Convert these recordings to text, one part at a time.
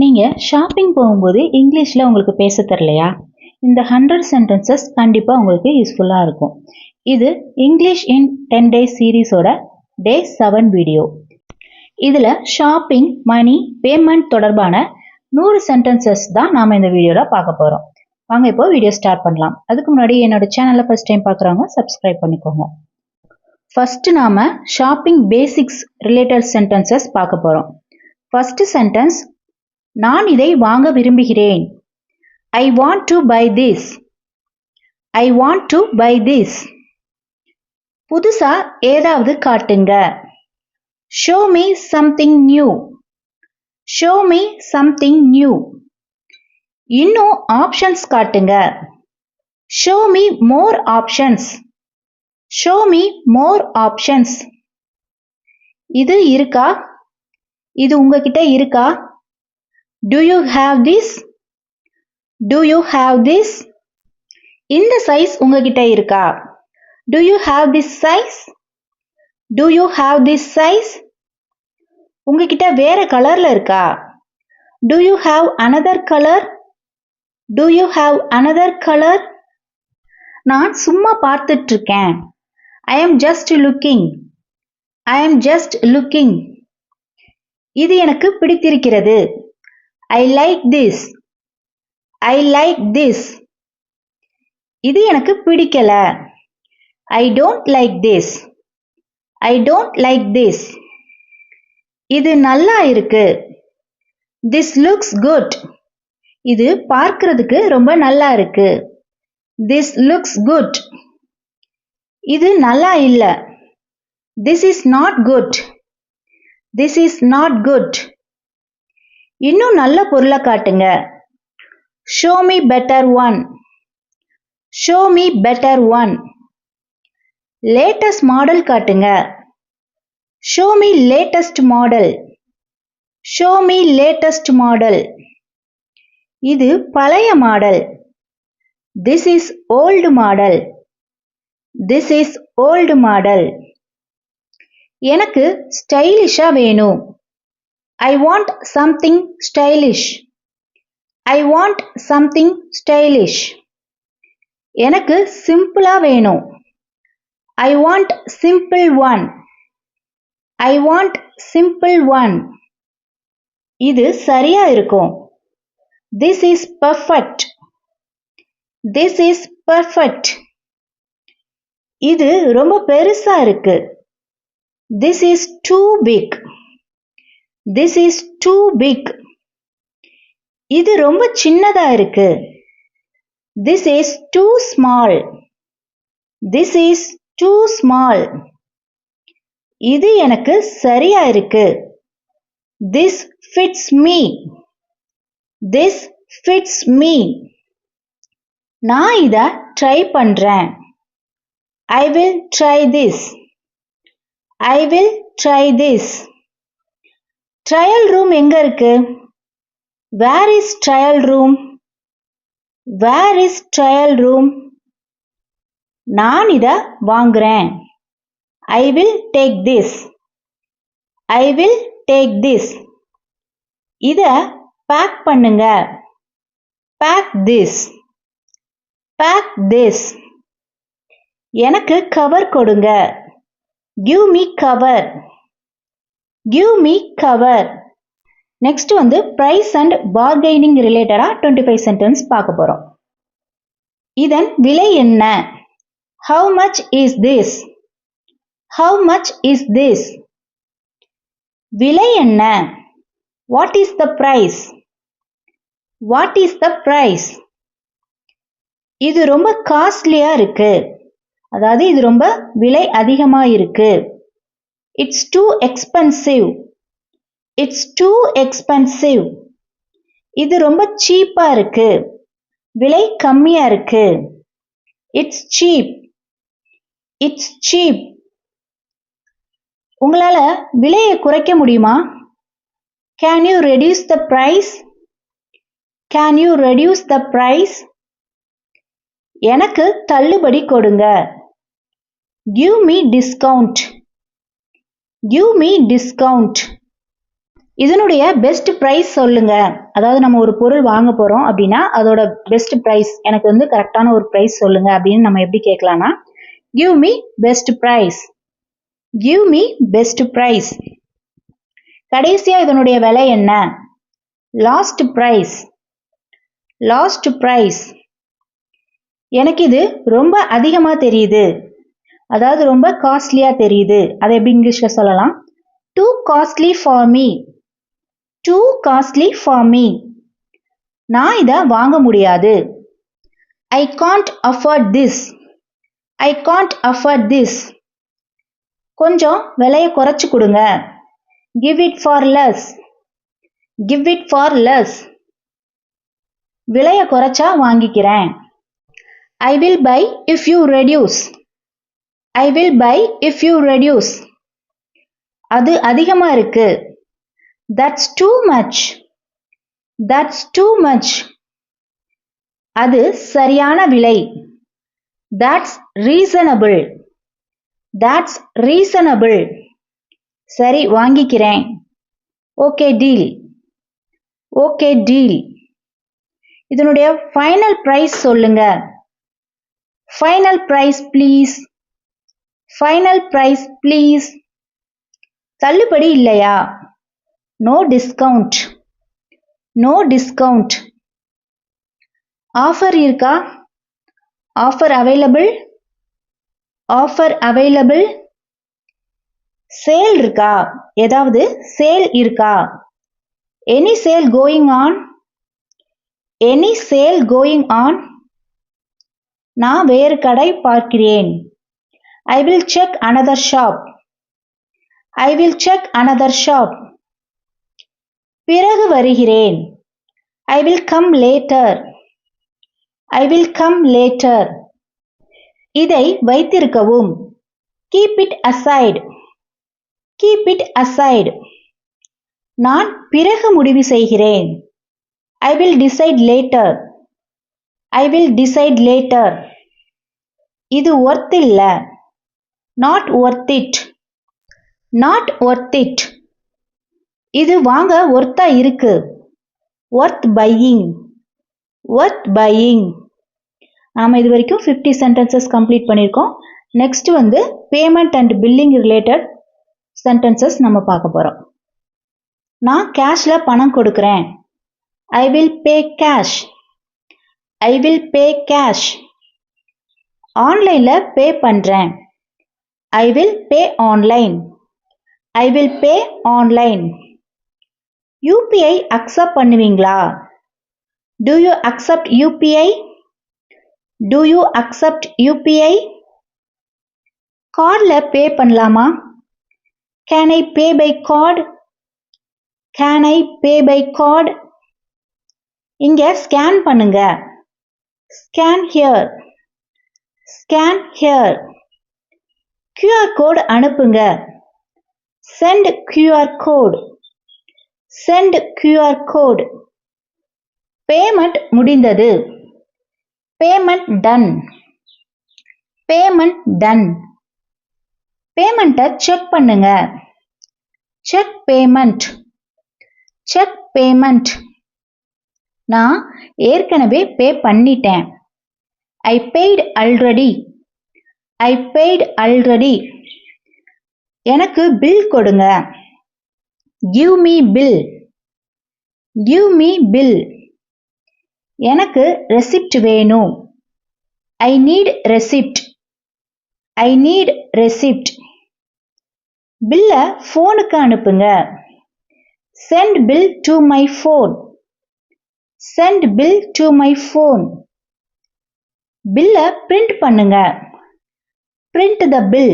நீங்கள் ஷாப்பிங் போகும்போது இங்கிலீஷில் உங்களுக்கு பேச தெரியலையா? இந்த 100 சென்டென்சஸ் கண்டிப்பாக உங்களுக்கு யூஸ்ஃபுல்லாக இருக்கும். இது இங்கிலீஷ் இன் 10 டேஸ் சீரீஸோட டே 7 வீடியோ. இதில் ஷாப்பிங், மணி, பேமெண்ட் தொடர்பான 100 சென்டென்சஸ் தான் நாம் இந்த வீடியோவில் பார்க்க போகிறோம். வாங்க இப்போ வீடியோ ஸ்டார்ட் பண்ணலாம். அதுக்கு முன்னாடி என்னோட சேனலை ஃபர்ஸ்ட் டைம் பார்க்குறவங்க சப்ஸ்கிரைப் பண்ணிக்கோங்க. ஃபர்ஸ்ட் நாம ஷாப்பிங் பேசிக்ஸ் ரிலேட்டட் சென்டென்சஸ் பார்க்க போகிறோம். ஃபர்ஸ்ட் சென்டென்ஸ், நான் இதை வாங்க விரும்புகிறேன். I want to buy this. I want to buy this. புதுசா ஏதாவது காட்டுங்க. Show me something new. Show me something new. இன்னும் ஆப்ஷன்ஸ் காட்டுங்க. Show me more options. Show me more options. இது இருக்கா? இது உங்ககிட்ட இருக்கா? Do you have this? Do you have this? இந்த சைஸ் உங்ககிட்ட இருக்கா? Do you have this size? Do you have this size? உங்ககிட்ட வேற கலர்ல இருக்கா? Do you have another color? Do you have another color? நான் சும்மா பார்த்துட்டு இருக்கேன். I am just looking. I am just looking. இது எனக்கு பிடித்திருக்கிறது. I like this. I like this. இது எனக்கு பிடிக்கல. I don't like this. I don't like this. இது நல்லா இருக்கு. This looks good. இது பார்க்கிறதுக்கு ரொம்ப நல்லா இருக்கு. This looks good. இது நல்லா இல்ல. This is not good. This is not good. இன்னும் நல்ல பொருளை காட்டுங்க. Show me better one. Show me better one. latest model காட்டுங்க. Show me latest model. Show me latest model. இது பழைய model. This is old model. This is old model. எனக்கு ஸ்டைலிஷா வேணும். I want something stylish. I want something stylish. எனக்கு சிம்பிளா வேணும். I want simple one. I want simple one. இது சரியா இருக்கும். This is perfect. This is perfect. இது ரொம்ப பெருசா இருக்கு. This is too big. This is too big. இது ரொம்ப சின்னதா இருக்கு. This is too small. This is too small. இது எனக்கு சரியா இருக்கு. This fits me. This fits me. நான் இத ட்ரை பண்றேன். I will try this. I will try this. Trial room எங்க இருக்கு? Where is trial room? Where is trial room? நான் இத வாங்குறேன். I will take this. I will take this. இத back பண்ணுங்க. Pack this. Pack this. எனக்கு cover கொடுங்க. Give me cover. Give me cover. Next வந்து பிரைஸ் அண்ட் பார்கெனிங் ரிலேட்டடா 25 sentence பார்க்க போறோம். இதன் விலை என்ன? How much is this? How much is this? விலை என்ன? What is the price? What is the price? இது ரொம்ப காஸ்ட்லியா இருக்கு. அதாவது இது ரொம்ப விலை அதிகமா இருக்கு. It's too expensive. It's too expensive. இது ரொம்ப சீப்பா இருக்கு. விலை கம்மியா இருக்கு. It's cheap. It's cheap. உங்களால விலையை குறைக்க முடியுமா? Can you reduce the price? Can you reduce the price? எனக்கு தள்ளுபடி கொடுங்க. Give me discount. Give me discount. இதனுடைய பெஸ்ட் ப்ரைஸ் சொல்லுங்க. அதாவது நம்ம ஒரு பொருள் வாங்க போறோம் அப்படின்னா அதோட பெஸ்ட் ப்ரைஸ் எனக்கு வந்து கரெக்டான ஒரு ப்ரைஸ் சொல்லுங்க அப்படின்னு நம்ம எப்படி கேட்கலாம்னா give me best price, give me best price. கடைசியா இதனுடைய விலை என்ன? Last price, last price. எனக்கு இது ரொம்ப அதிகமா தெரியுது, அதாவது ரொம்ப காஸ்ட்லியா தெரியுது. அதை எப்படி இங்கிலீஷ்ல சொல்லலாம்? too costly for me, too costly for me. நான் இதை வாங்க முடியாது. I can't afford this, I can't afford this. கொஞ்சம் விலையை குறைச்சு கொடுங்க. Give it for less, give it for less. விலையை குறைச்சா வாங்கிக்கிறேன். I will buy if you reduce, I will buy if you reduce. அது அதிகமா இருக்கு. That's too much, that's too much. அது சரியான விலை. That's reasonable, that's reasonable. சரி வாங்கிக்கிறேன். Okay deal, okay deal. இதனுடைய ஃபைனல் பிரைஸ் சொல்லுங்க. Final price please, final price please. தள்ளுபடி இல்லையா? No discount, no discount. Offer இருக்கா? Offer available, offer available. Sale இருக்கா? ஏதாவது சேல் இருக்கா? Any sale going on, any sale going on. நான் வேறு கடை பார்க்கிறேன். I will check another shop, I will check another shop. பிறகு வருகிறேன். I will come later, I will come later. இதை வைத்திருக்கவும். Keep it aside, keep it aside. நான் பிறகு முடிவு செய்கிறேன். I will decide later, I will decide later. இது worth இல்ல. Not worth it, not worth it. இது வாங்க ஒர்த்தா இருக்கு. Worth buying, worth buying. நாம இது வரைக்கும் 50 சென்டென்சஸ் கம்ப்ளீட் பண்ணியிருக்கோம். நெக்ஸ்ட் வந்து payment and billing related sentences நம்ம பார்க்க போறோம். நான் கேஷ்ல பணம் கொடுக்கிறேன். I will pay cash, I will pay cash. ஆன்லைன்ல பே பண்றேன். I will pay online, I will pay online. UPI accept பண்ணுவீங்களா? Do you accept UPI, do you accept UPI? கார்ட்ல பே பண்ணலாமா? Can I pay by card, can I pay by card? இங்க scan பண்ணுங்க. Scan here, scan here. QR code அனுப்புங்க. Send QR code, send QR code. Payment முடிந்தது. Payment done, payment done. பேமெண்ட்டை check பண்ணுங்க. Check payment, check payment. நான் ஏற்கனவே பே பண்ணிட்டேன். I paid already, I paid already. எனக்கு பில் கொடுங்க. Give me bill, give me bill. எனக்கு ரெசிப்ட் வேணும். I need receipt, I need receipt. பில்ல ஃபோனுக்கு அனுப்புங்க. Send bill to my phone, send bill to my phone. பில்ல பிரிண்ட் பண்ணுங்க. Print the bill,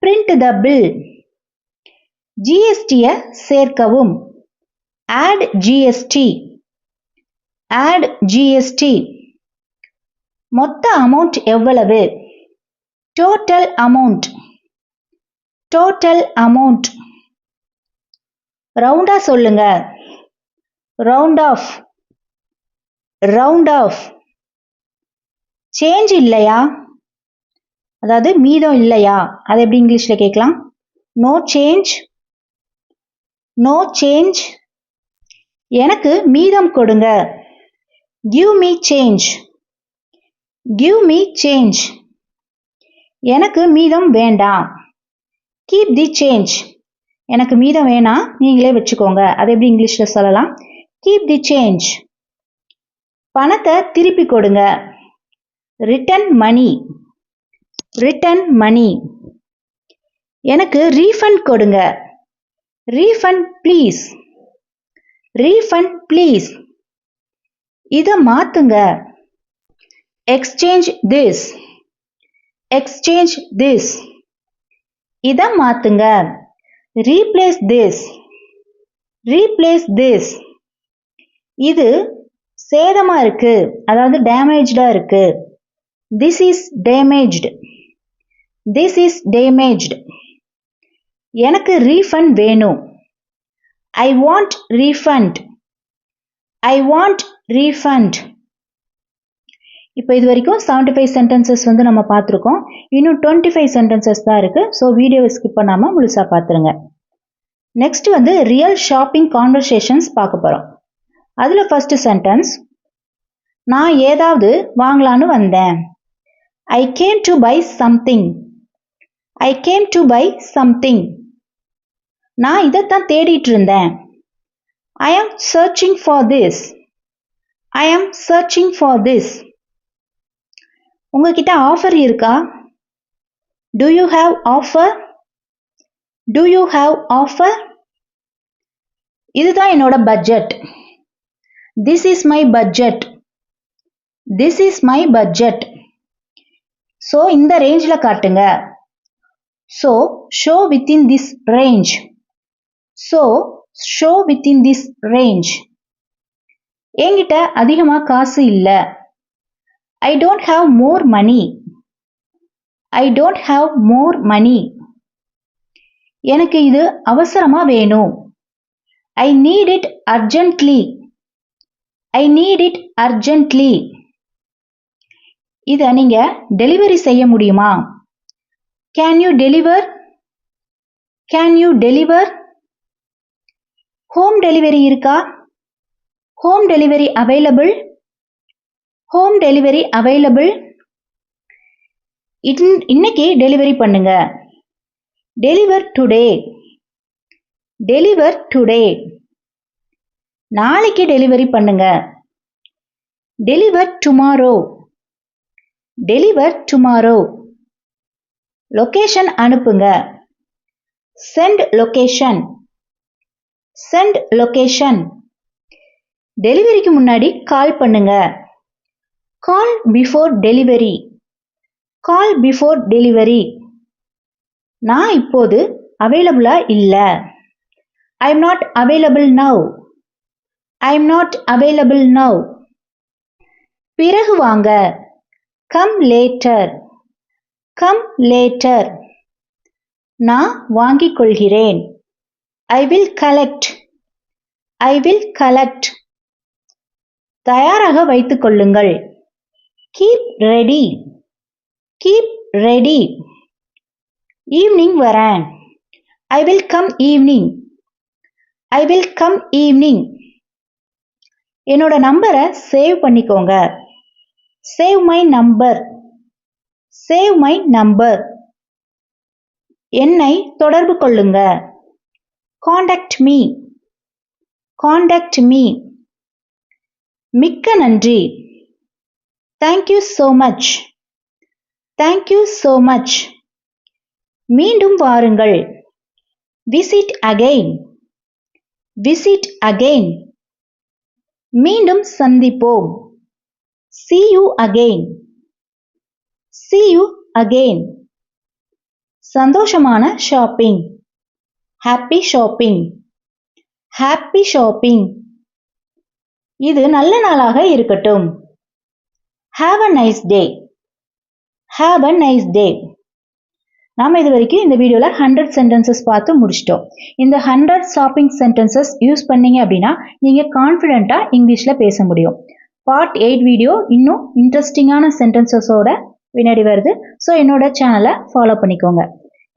print the bill. GST சேர்க்கவும். Add GST, add GST. மொத்த amount எவ்வளவு? Total amount, total amount. ரவுண்டா சொல்லுங்க. Round off, round off. Change இல்லையா? அதாவது மீதம் இல்லையா? அதை எப்படி இங்கிலீஷ்ல கேட்கலாம்? No change, No change. எனக்கு மீதம் கொடுங்க. Give me change. Give me change. எனக்கு மீதம் வேண்டாம். Keep the change. எனக்கு மீதம் வேணாம், நீங்களே வச்சுக்கோங்க. அதை எப்படி இங்கிலீஷ்ல சொல்லலாம்? Keep the change. பணத்தை திருப்பி கொடுங்க. Return money. Return money. எனக்கு ரீஃபண்ட் கொடுங்க. Refund please. Refund please. இதை மாத்துங்க. Exchange this. Exchange this. இதை மாத்துங்க. Replace this. Replace this. இது சேதமா இருக்கு, அதாவது டேமேஜ்டா இருக்கு. This is damaged. This is damaged. எனக்கு ரீஃபண்ட் வேணும். I want refund. I want refund. இப்போ இது வரைக்கும் 75 சென்டென்சஸ் வந்து நம்ம பார்த்துருக்கோம். இன்னும் 25 சென்டென்சஸ் தான் இருக்கு. ஸோ வீடியோவை ஸ்கிப் பண்ணாமல் முழுசாக பார்த்துருங்க. நெக்ஸ்ட் வந்து ரியல் ஷாப்பிங் கான்வர்சேஷன்ஸ் பார்க்க போகிறோம். அதில் ஃபர்ஸ்ட் சென்டென்ஸ், நான் ஏதாவது வாங்கலான்னு வந்தேன். I came to buy something. I came to buy something. நான் இதைத்தான் தேடிட்டு இருந்தேன். I am searching for this. I am searching for this. உங்ககிட்ட ஆஃபர் இருக்கா? Do you have offer? Do you have offer? இதுதான் என்னோட budget. This is my budget. This is my budget. So இந்த ரேஞ்சில் காட்டுங்க. So show within this range. So show within this range. என்கிட்ட அதிகமா காசு இல்லை. I don't have more money. I don't have more money. எனக்கு இது அவசரமா வேணும். I need it urgently. I need it urgently. இதை நீங்க டெலிவரி செய்ய முடியுமா? Can you deliver? Can you deliver? Home delivery இருக்கா? Home delivery available. Home delivery available. இன்னைக்கு டெலிவரி பண்ணுங்க. Deliver today. Deliver today. நாளைக்கு டெலிவரி பண்ணுங்க. Deliver tomorrow. Deliver tomorrow. Location அனுப்புங்க. Send location. Send location. டெலிவரிக்கு முன்னாடி கால் பண்ணுங்க. Call before delivery. Call before delivery. நான் இப்போது அவைலபிளா இல்லை. I am not available now. I am not available now. பிறகு வாங்க. Come later. Come later. நான் வாங்கிக் கொள்கிறேன். I will collect. I will collect. தயாராக வைத்துக் கொள்ளுங்கள். Keep ready. Keep ready. Evening வரேன். I will come evening. I will come evening. என்னோட நம்பரை சேவ் பண்ணிக்கோங்க. Save my number. Save my number. என்னை தொடர்பு கொள்ளுங்க. Contact me. Contact me. மிக்க நன்றி. Thank you so much. Thank you so much. மீண்டும் வாருங்கள். Visit again. Visit again. மீண்டும் சந்திப்போம். See you again. See you again. சந்தோஷமான shopping. Happy shopping. Happy shopping. இது நல்ல நாளாக இருக்கட்டும். Have a nice day. Have a nice day. நாம இது வரைக்கும் இந்த வீடியோவில் 100 சென்டென்சஸ் பார்த்து முடிச்சிட்டோம். இந்த 100 ஷாப்பிங் சென்டென்சஸ் யூஸ் பண்ணீங்க அப்படின்னா நீங்கள் கான்ஃபிடென்ட்டாக இங்கிலீஷில் பேச முடியும். பார்ட் 8 வீடியோ இன்னும் இன்ட்ரெஸ்டிங்கான சென்டென்சஸோட வினாடி வருது. ஸோ என்னோட சேனலை ஃபாலோ பண்ணிக்கோங்க.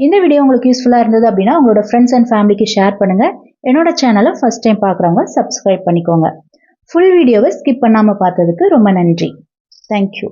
இந்த வீடியோ உங்களுக்கு யூஸ்ஃபுல்லாக இருந்தது அப்படின்னா உங்களோட ஃப்ரெண்ட்ஸ் அண்ட் ஃபேமிலிக்கு ஷேர் பண்ணுங்கள். என்னோட சேனலை ஃபர்ஸ்ட் டைம் பார்க்குறவங்க சப்ஸ்கிரைப் பண்ணிக்கோங்க. ஃபுல் வீடியோவை ஸ்கிப் பண்ணாமல் பார்த்ததுக்கு ரொம்ப நன்றி. தேங்க்யூ.